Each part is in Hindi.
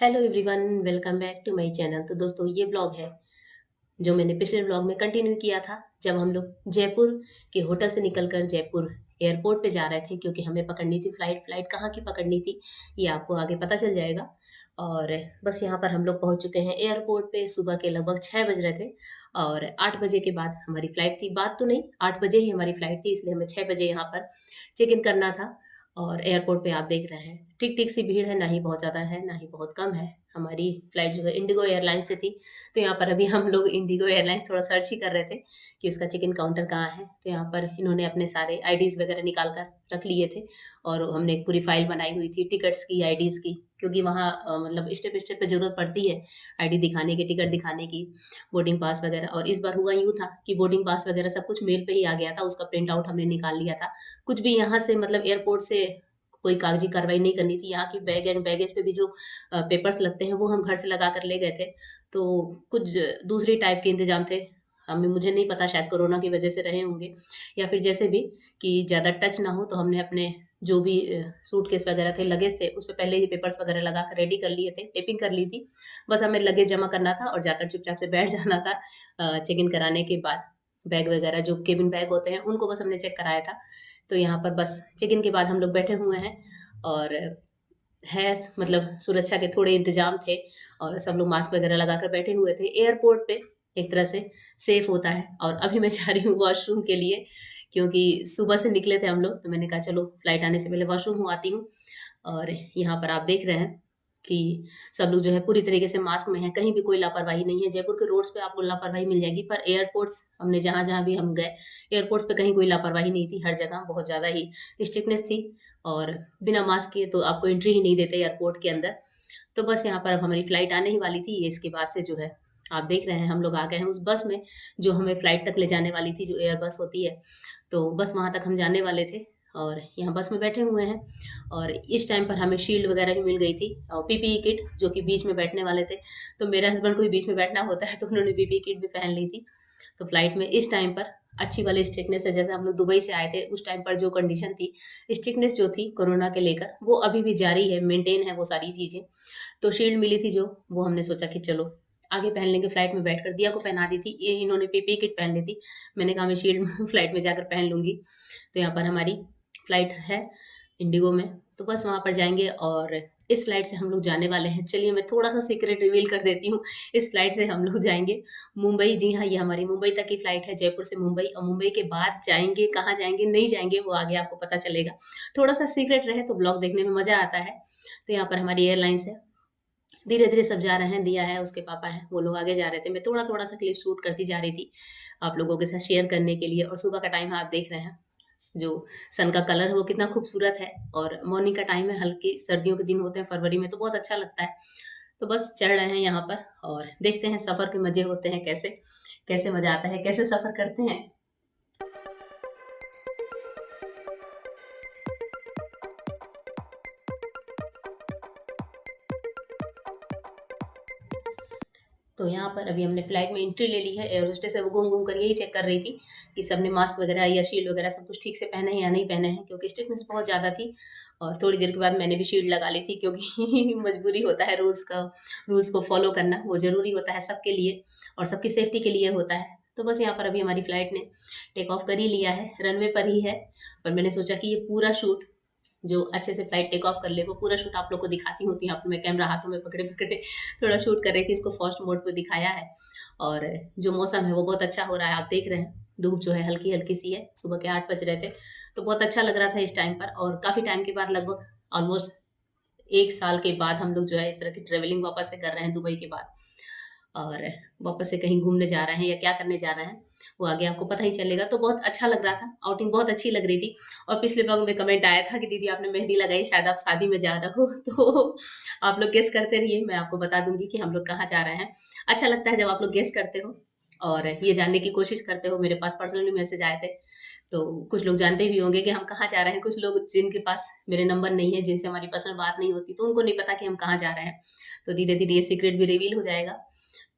Hello everyone, welcome back to my channel. तो दोस्तों, ये ब्लॉग है जो मैंने पिछले ब्लॉग में कंटिन्यू किया था, जब हम लोग जयपुर के होटल से निकलकर जयपुर एयरपोर्ट पे जा रहे थे, क्योंकि हमें पकड़नी थी फ्लाइट। फ्लाइट कहाँ की पकड़नी थी ये आपको आगे पता चल जाएगा। और बस यहाँ पर हम लोग पहुँच चुके हैं एयरपोर्ट पे। सुबह के लगभग 6 बज रहे थे और 8 बजे के बाद हमारी फ्लाइट थी। बात तो नहीं, 8 बजे ही हमारी फ्लाइट थी, इसलिए हमें 6 बजे यहाँ पर चेक इन करना था। और एयरपोर्ट पे आप देख रहे हैं ठीक ठीक सी भीड़ है, ना ही बहुत ज़्यादा है ना ही बहुत कम है। हमारी फ्लाइट जो है इंडिगो एयरलाइंस से थी। तो यहाँ पर अभी हम लोग इंडिगो एयरलाइंस थोड़ा सर्च ही कर रहे थे कि उसका चेक इन काउंटर कहाँ है। तो यहाँ पर इन्होंने अपने सारे आईडीज़ वगैरह निकाल कर रख लिए थे और हमने एक पूरी फाइल बनाई हुई थी टिकट्स की, आईडीज़ की, क्योंकि वहाँ मतलब स्टेप स्टेप पे ज़रूरत पड़ती है आईडी दिखाने की, टिकट दिखाने की, बोर्डिंग पास वगैरह। और इस बार हुआ यूँ था कि बोर्डिंग पास वगैरह सब कुछ मेल पे ही आ गया था, उसका प्रिंट आउट हमने निकाल लिया था। कुछ भी यहाँ से मतलब एयरपोर्ट से कोई कागजी कार्रवाई नहीं करनी थी। यहाँ की बैग एंड बैगेज पे भी जो पेपर्स लगते हैं वो हम घर से लगा कर ले गए थे। तो कुछ दूसरी टाइप के इंतजाम थे। हमें मुझे नहीं पता, शायद कोरोना की वजह से रहे होंगे या फिर जैसे भी कि ज़्यादा टच ना हो। तो हमने अपने जो भी सूटकेस वगैरह थे, लगेज थे, उस पे पहले ही पेपर्स वगैरह लगा कर रेडी कर लिए थे, टेपिंग कर ली थी। बस हमें लगेज जमा करना था और जाकर चुपचाप से बैठ जाना था। चेक इन कराने के बाद बैग वगैरह जो केबिन बैग होते हैं उनको बस हमने चेक कराया था। तो यहाँ पर बस चेक इन के बाद हम लोग बैठे हुए हैं और है मतलब सुरक्षा के थोड़े इंतजाम थे और सब लोग मास्क वगैरह लगाकर बैठे हुए थे। एयरपोर्ट पे एक तरह से सेफ होता है। और अभी मैं जा रही हूँ वॉशरूम के लिए, क्योंकि सुबह से निकले थे हम लोग, तो मैंने कहा चलो फ्लाइट आने से पहले वॉशरूम हो आती हूँ। और यहाँ पर आप देख रहे हैं कि सब लोग जो है पूरी तरीके से मास्क में है, कहीं भी कोई लापरवाही नहीं है। जयपुर के रोड्स पे आपको लापरवाही मिल जाएगी, पर एयरपोर्ट्स हमने जहाँ जहाँ भी हम गए एयरपोर्ट्स पे कहीं कोई लापरवाही नहीं थी। हर जगह बहुत ज़्यादा ही स्ट्रिक्टनेस थी और बिना मास्क के तो आपको एंट्री ही नहीं देते एयरपोर्ट के अंदर। तो बस यहाँ पर अब हमारी फ्लाइट आने ही वाली थी। ये इसके बाद से जो है आप देख रहे हैं हम लोग आ गए हैं उस बस में जो हमें फ्लाइट तक ले जाने वाली थी, जो एयर बस होती है। तो बस वहाँ तक हम जाने वाले थे और यहाँ बस में बैठे हुए हैं। और इस टाइम पर हमें शील्ड वगैरह भी मिल गई थी और पीपीई किट, जो कि बीच में बैठने वाले थे। तो मेरे हस्बैंड को भी बीच में बैठना होता है, तो उन्होंने पीपीई किट भी पहन ली थी। तो फ्लाइट में इस टाइम पर अच्छी वाली स्ट्रिक्टनेस है। जैसे हम लोग दुबई से आए थे उस टाइम पर जो कंडीशन थी, स्ट्रिक्टनेस जो थी कोरोना के लेकर, वो अभी भी जारी है, मेंटेन है वो सारी चीज़ें। तो शील्ड मिली थी जो, वो हमने सोचा कि चलो आगे पहन लेंगे फ्लाइट में बैठकर। दिया को पहना दी थी, ये इन्होंने पीपी किट पहन ली थी। मैंने कहा मैं शील्ड फ्लाइट में जाकर पहन लूंगी। तो यहाँ पर हमारी फ्लाइट है इंडिगो में, तो बस वहाँ पर जाएंगे और इस फ्लाइट से हम लोग जाने वाले हैं। चलिए मैं थोड़ा सा सीक्रेट रिवील कर देती हूँ। इस फ्लाइट से हम लोग जाएंगे मुंबई। जी हाँ, ये हमारी मुंबई तक की फ्लाइट है, जयपुर से मुंबई। और मुंबई के बाद जाएंगे, कहाँ जाएंगे नहीं जाएंगे वो आगे आपको पता चलेगा। थोड़ा सा सीक्रेट रहे तो ब्लॉग देखने में मजा आता है। तो यहाँ पर हमारी एयरलाइंस है, धीरे धीरे सब जा रहे हैं। दिया है, उसके पापा हैं, वो लोग आगे जा रहे थे। मैं थोड़ा थोड़ा सा क्लिप शूट करती जा रही थी आप लोगों के साथ शेयर करने के लिए। और सुबह का टाइम है, आप देख रहे हैं जो सन का कलर है वो कितना खूबसूरत है। और मॉर्निंग का टाइम है, हल्की सर्दियों के दिन होते हैं फरवरी में, तो बहुत अच्छा लगता है। तो बस चढ़ रहे हैं यहाँ पर और देखते हैं सफर के मजे होते हैं कैसे, कैसे मजा आता है, कैसे सफर करते हैं। तो यहाँ पर अभी हमने फ्लाइट में एंट्री ले ली है। एयर होस्टेस है, वो घूम घूम कर यही चेक कर रही थी कि सबने मास्क वगैरह या शील्ड वगैरह सब कुछ ठीक से पहने हैं या नहीं पहने हैं, क्योंकि स्ट्रिक्टनेस बहुत ज़्यादा थी। और थोड़ी देर के बाद मैंने भी शील्ड लगा ली थी, क्योंकि मजबूरी होता है, रूल्स को फॉलो करना वो ज़रूरी होता है सबके लिए और सबकी सेफ्टी के लिए होता है। तो बस यहाँ पर अभी हमारी फ्लाइट ने टेक ऑफ कर ही लिया है, रनवे पर ही है। पर मैंने सोचा कि ये पूरा शूट जो अच्छे से फ्लाइट टेक ऑफ कर ले वो पूरा शूट आप लोग को दिखाती हूँ। तो यहाँ पर मैं कैमरा हाथों में पकड़े पकड़े थोड़ा शूट कर रही थी, इसको फर्स्ट मोड पे दिखाया है। और जो मौसम है वो बहुत अच्छा हो रहा है, आप देख रहे हैं। धूप जो है हल्की हल्की सी है, सुबह के 8 बज रहे थे। तो बहुत अच्छा लग रहा था इस टाइम पर। और काफ़ी टाइम के बाद, लगभग ऑलमोस्ट 1 साल के बाद, हम लोग जो है इस तरह की ट्रेवलिंग वापस से कर रहे हैं दुबई के बाद। और वापस से कहीं घूमने जा रहे हैं या क्या करने जा रहे हैं वो आगे आपको पता ही चलेगा। तो बहुत अच्छा लग रहा था, आउटिंग बहुत अच्छी लग रही थी। और पिछले ब्लॉग में कमेंट आया था कि दीदी आपने मेहंदी लगाई, शायद आप शादी में जा रहे हो। तो आप लोग गेस करते रहिए, मैं आपको बता दूंगी कि हम लोग कहाँ जा रहे हैं। अच्छा लगता है जब आप लोग गेस करते हो और ये जानने की कोशिश करते हो। मेरे पास पर्सनली मैसेज आए थे, तो कुछ लोग जानते भी होंगे कि हम कहाँ जा रहे हैं। कुछ लोग जिनके पास मेरे नंबर नहीं है, जिनसे हमारी पर्सनल बात नहीं होती, तो उनको नहीं पता कि हम कहाँ जा रहे हैं। तो धीरे धीरे ये सीक्रेट भी रिवील हो जाएगा।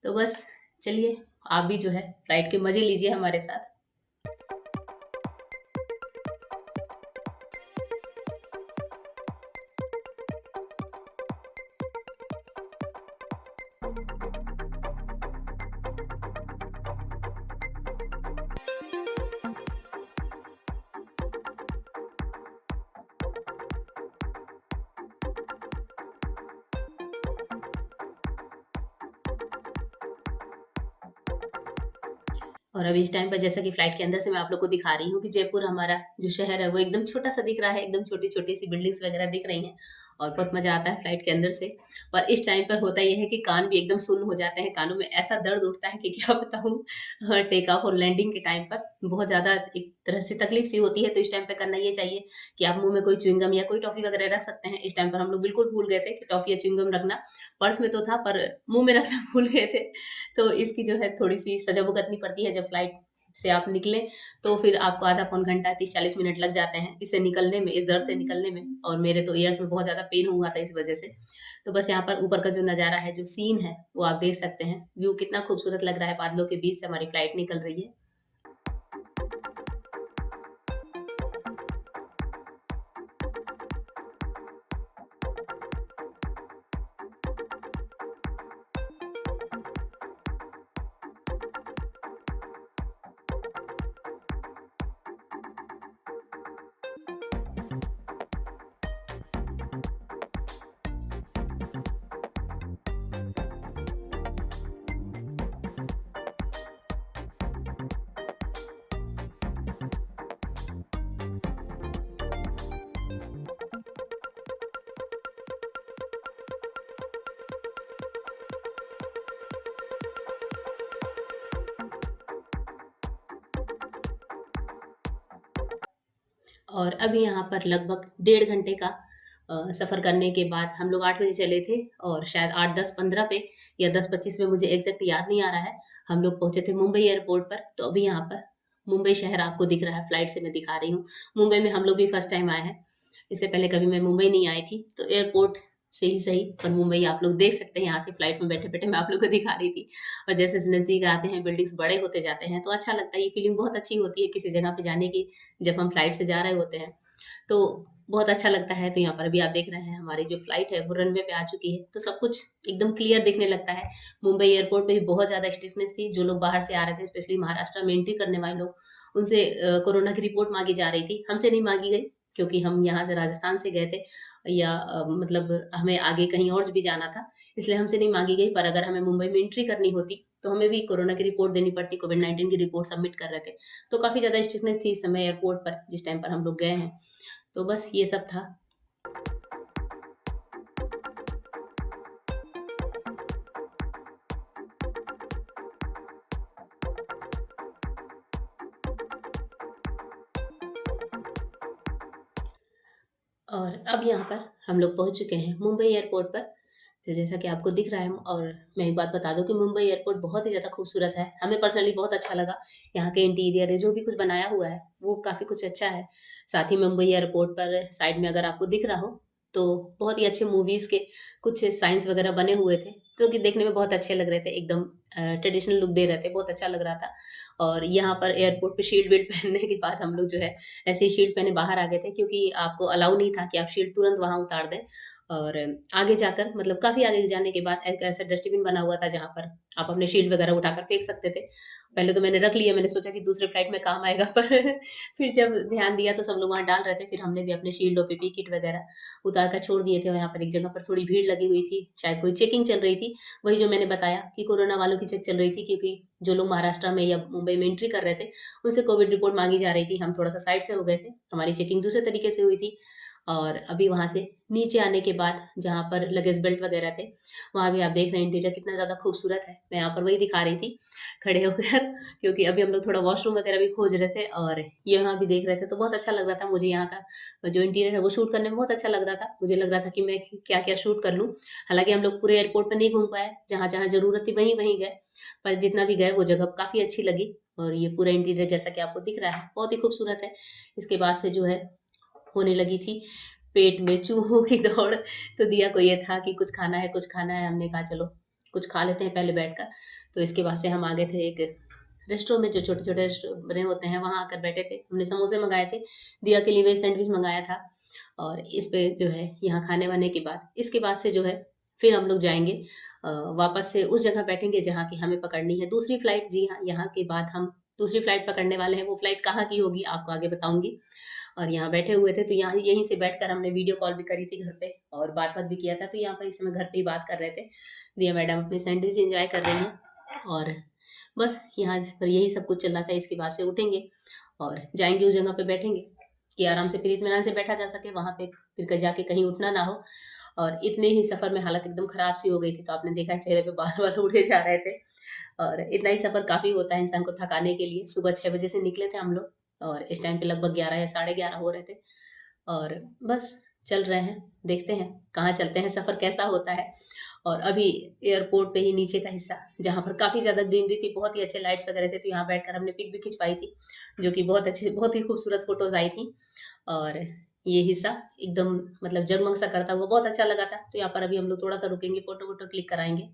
तो बस चलिए, आप भी जो है फ्लाइट के मजे लीजिए हमारे साथ। और अभी इस टाइम पर जैसा कि फ्लाइट के अंदर से मैं आप लोग को दिखा रही हूँ कि जयपुर हमारा जो शहर है वो एकदम छोटा-सा दिख रहा है, एकदम छोटी-छोटी सी बिल्डिंग्स वगैरह दिख रही हैं और बहुत मज़ा आता है फ्लाइट के अंदर से। और इस टाइम पर होता ये है कि कान भी एकदम सुन्न हो जाते हैं, कानों में ऐसा दर्द उठता है कि क्या बताऊँ। टेक ऑफ और लैंडिंग के टाइम पर बहुत ज़्यादा एक तरह से तकलीफ सी होती है, तो इस टाइम पे करना ये चाहिए कि आप मुँह में कोई च्युइंग गम या कोई टॉफ़ी वगैरह रख सकते हैं। इस टाइम पर हम लोग बिल्कुल भूल गए थे कि टॉफ़ी या च्युइंग गम रखना, पर्स में तो था पर मुँह में रखना भूल गए थे। तो इसकी जो है थोड़ी-सी सज़ा भुगतनी पड़ती है जब फ्लाइट से आप निकलें, तो फिर आपको आधा पौन घंटा 30-40 मिनट लग जाते हैं इससे निकलने में, इस दर्द से निकलने में। और मेरे तो ईयर्स में बहुत ज़्यादा पेन हुआ था इस वज़ह से। तो बस यहाँ पर ऊपर का जो नज़ारा है, जो सीन है, वो आप देख सकते हैं। व्यू कितना खूबसूरत लग रहा है, बादलों के बीच से हमारी फ्लाइट निकल रही है। और अभी यहाँ पर लगभग डेढ़ घंटे का सफ़र करने के बाद हम लोग 8 बजे चले थे और शायद 8:10-15 पे या 10:25 में, मुझे एग्ज़ैक्ट याद नहीं आ रहा है, हम लोग पहुँचे थे मुंबई एयरपोर्ट पर। तो अभी यहाँ पर मुंबई शहर आपको दिख रहा है, फ्लाइट से मैं दिखा रही हूँ। मुंबई में हम लोग भी फर्स्ट टाइम आए हैं। इससे पहले कभी मैं मुंबई नहीं आई थी, तो एयरपोर्ट से ही सही पर मुंबई आप लोग देख सकते हैं यहाँ से फ्लाइट में बैठे-बैठे मैं आप लोग को दिखा रही थी। और जैसे-जैसे नज़दीक आते हैं, बिल्डिंग्स बड़े होते जाते हैं, तो अच्छा लगता है। ये फीलिंग बहुत अच्छी होती है किसी जगह पे जाने की, जब हम फ्लाइट से जा रहे होते हैं। तो बहुत अच्छा लगता है। तो यहाँ पर अभी आप देख रहे हैं हमारी जो फ्लाइट है वो रनवे पे आ चुकी है, तो सब कुछ एकदम क्लियर दिखने लगता है। मुंबई एयरपोर्ट पे भी बहुत ज़्यादा स्ट्रिक्टनेस थी। जो लोग बाहर से आ रहे थे, स्पेशली महाराष्ट्र में एंट्री करने वाले लोग, उनसे कोरोना की रिपोर्ट माँगी जा रही थी। हमसे नहीं माँगी गई क्योंकि हम यहाँ से राजस्थान से गए थे या मतलब हमें आगे कहीं और भी जाना था, इसलिए हमसे नहीं माँगी गई। पर अगर हमें मुंबई में एंट्री करनी होती, तो हमें भी कोरोना की रिपोर्ट देनी पड़ती, कोविड-19 की रिपोर्ट सबमिट कर रहे थे। तो काफ़ी ज़्यादा स्ट्रिक्टनेस थी इस समय एयरपोर्ट पर, जिस टाइम पर हम लोग गए हैं। तो बस ये सब था। और अब यहाँ पर हम लोग पहुँच चुके हैं मुंबई एयरपोर्ट पर। तो जैसा कि आपको दिख रहा है, और मैं एक बात बता दूँ कि मुंबई एयरपोर्ट बहुत ही ज़्यादा खूबसूरत है। हमें पर्सनली बहुत अच्छा लगा। यहाँ के इंटीरियर है, जो भी कुछ बनाया हुआ है, वो काफ़ी कुछ अच्छा है। साथ ही मुंबई एयरपोर्ट पर साइड में अगर आपको दिख रहा हो, तो बहुत ही अच्छे मूवीज़ के कुछ साइन्स वगैरह बने हुए थे, जो कि देखने में बहुत अच्छे लग रहे थे। एकदम ट्रेडिशनल लुक दे रहे थे, बहुत अच्छा लग रहा था। और यहाँ पर एयरपोर्ट पे शील्ड-विल्ड पहनने के बाद हम लोग जो है, ऐसे ही शील्ड पहने बाहर आ गए थे, क्योंकि आपको अलाउ नहीं था कि आप शील्ड तुरंत वहाँ उतार दें। और आगे जाकर, मतलब काफ़ी आगे जाने के बाद, एक ऐसा डस्टबिन बना हुआ था जहाँ पर आप अपने शील्ड वगैरह उठाकर फेंक सकते थे। पहले तो मैंने रख लिया, मैंने सोचा कि दूसरे फ्लाइट में काम आएगा, पर फिर जब ध्यान दिया तो सब लोग वहाँ डाल रहे थे, फिर हमने भी अपने शील्ड और पीपी किट वगैरह उतार कर छोड़ दिए थे। वहाँ पर एक जगह पर थोड़ी भीड़ लगी हुई थी, शायद कोई चेकिंग चल रही थी। वही जो मैंने बताया कि कोरोना वालों की चेक चल रही थी, क्योंकि जो लोग महाराष्ट्र में या मुंबई में एंट्री कर रहे थे, उनसे कोविड रिपोर्ट माँगी जा रही थी। हम थोड़ा-सा साइड से हो गए थे, हमारी चेकिंग दूसरे तरीके से हुई थी। और अभी वहाँ से नीचे आने के बाद, जहाँ पर लगेज बेल्ट वगैरह थे, वहाँ भी आप देख रहे हैं इंटीरियर कितना ज़्यादा खूबसूरत है। मैं यहाँ पर वही दिखा रही थी खड़े होकर, क्योंकि अभी हम लोग थोड़ा वॉशरूम वगैरह भी खोज रहे थे और यहाँ भी देख रहे थे, तो बहुत अच्छा लग रहा था मुझे। यहाँ का जो इंटीरियर है वो शूट करने में बहुत अच्छा लग रहा था। मुझे लग रहा था कि मैं क्या-क्या शूट कर लूँ। हालाँकि हम लोग पूरे एयरपोर्ट पे नहीं घूम पाए, जहाँ-जहाँ ज़रूरत थी वहीं-वहीं गए, पर जितना भी गए वो जगह काफ़ी अच्छी लगी। और ये पूरा इंटीरियर जैसा कि आपको दिख रहा है, बहुत ही खूबसूरत है। इसके बाद से जो है, होने लगी थी पेट में चूहों की दौड़। तो दिया को ये था कि कुछ खाना है, कुछ खाना है। हमने कहा चलो कुछ खा लेते हैं पहले बैठकर। तो इसके बाद से हम आ गए थे एक रेस्टोरेंट में, जो छोटे-छोटे रेस्टो बने होते हैं, वहाँ आकर बैठे थे। हमने समोसे मँगाए थे, दिया के लिए वही सैंडविच मँगाया था। और इस पे जो है, यहाँ खाने-वाने के बाद, इसके बाद से जो है, फिर हम लोग जाएँगे वापस से उस जगह बैठेंगे जहाँ की हमें पकड़नी है दूसरी फ्लाइट। जी हाँ, यहाँ के बाद हम दूसरी फ्लाइट पकड़ने वाले हैं। वो फ्लाइट कहाँ की होगी आपको आगे बताऊँगी। और यहाँ बैठे हुए थे तो यहाँ यहीं से बैठकर हमने वीडियो कॉल भी करी थी घर पे और बात-वात भी किया था। तो यहाँ पर इस समय घर पे ही बात कर रहे थे। दिया मैडम अपनी सैंडविच एन्जॉय कर रही हैं और बस यहाँ पर यही सब कुछ चल रहा था। इसके बाद से उठेंगे और जाएँगे उस जगह पे बैठेंगे कि आराम से फिर इत्मीनान से बैठा जा सके वहाँ पे, फिर जाके कहीं उठना ना हो। और इतने ही सफ़र में हालत एकदम ख़राब सी हो गई थी, तो आपने देखा चेहरे पे बाल-वाल उड़े जा रहे थे और इतना ही सफ़र काफ़ी होता है इंसान को थकाने के लिए। सुबह 6 बजे से निकले थे हम लोग और इस टाइम पे लगभग 11 या साढ़े 11 हो रहे थे और बस चल रहे हैं, देखते हैं कहाँ चलते हैं, सफ़र कैसा होता है। और अभी एयरपोर्ट पे ही नीचे का हिस्सा, जहाँ पर काफ़ी ज़्यादा ग्रीनरी थी, बहुत ही अच्छे लाइट्स वगैरह थे, तो यहाँ बैठकर हमने पिक भी खिंचवाई थी, जो कि बहुत ही खूबसूरत फ़ोटोज़ आई थी। और ये हिस्सा एकदम मतलब जगमग सा करता हुआ बहुत अच्छा लगा था। तो यहाँ पर अभी हम लोग थोड़ा-सा रुकेंगे, फ़ोटो-वोटो क्लिक कराएँगे।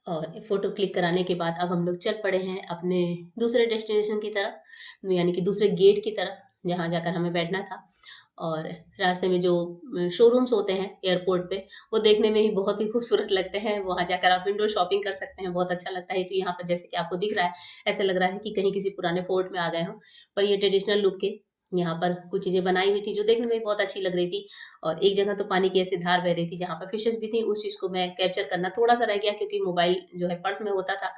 और फ़ोटो क्लिक कराने के बाद अब हम लोग चल पड़े हैं अपने दूसरे डेस्टिनेशन की तरफ, यानी कि दूसरे गेट की तरफ, जहाँ जाकर हमें बैठना था। और रास्ते में जो शोरूम्स होते हैं एयरपोर्ट पे, वो देखने में ही बहुत ही खूबसूरत लगते हैं। वहाँ जाकर आप विंडो शॉपिंग कर सकते हैं, बहुत अच्छा लगता है। तो यहाँ पर जैसे कि आपको दिख रहा है, ऐसा लग रहा है कि कहीं किसी पुराने फोर्ट में आ गए हों। पर ये ट्रेडिशनल लुक के यहाँ पर कुछ चीज़ें बनाई हुई थी, जो देखने में भी बहुत अच्छी लग रही थी। और एक जगह तो पानी की ऐसी धार बह रही थी, जहाँ पर फिशेज़ भी थी। उस चीज़ को मैं कैप्चर करना थोड़ा-सा रह गया, क्योंकि मोबाइल जो है पर्स में होता था,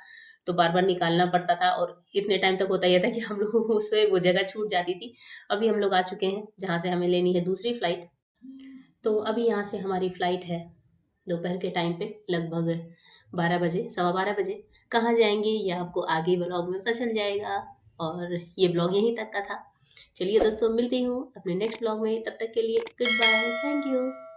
तो बार-बार निकालना पड़ता था और इतने टाइम तक होता ये था कि हम लोगों को उससे वो जगह छूट जाती थी। अभी हम लोग आ चुके हैं, जहाँ से हमें लेनी है दूसरी फ्लाइट। तो अभी यहाँ से हमारी फ्लाइट है दोपहर के टाइम पे लगभग 12 बजे, सवा 12 बजे। कहाँ जाएँगे ये आपको आगे व्लॉग में पता चल जाएगा और ये व्लॉग यहीं तक का था। चलिए दोस्तों, मिलती हूँ अपने नेक्स्ट व्लॉग में, तब तक के लिए गुड बाय, थैंक यू।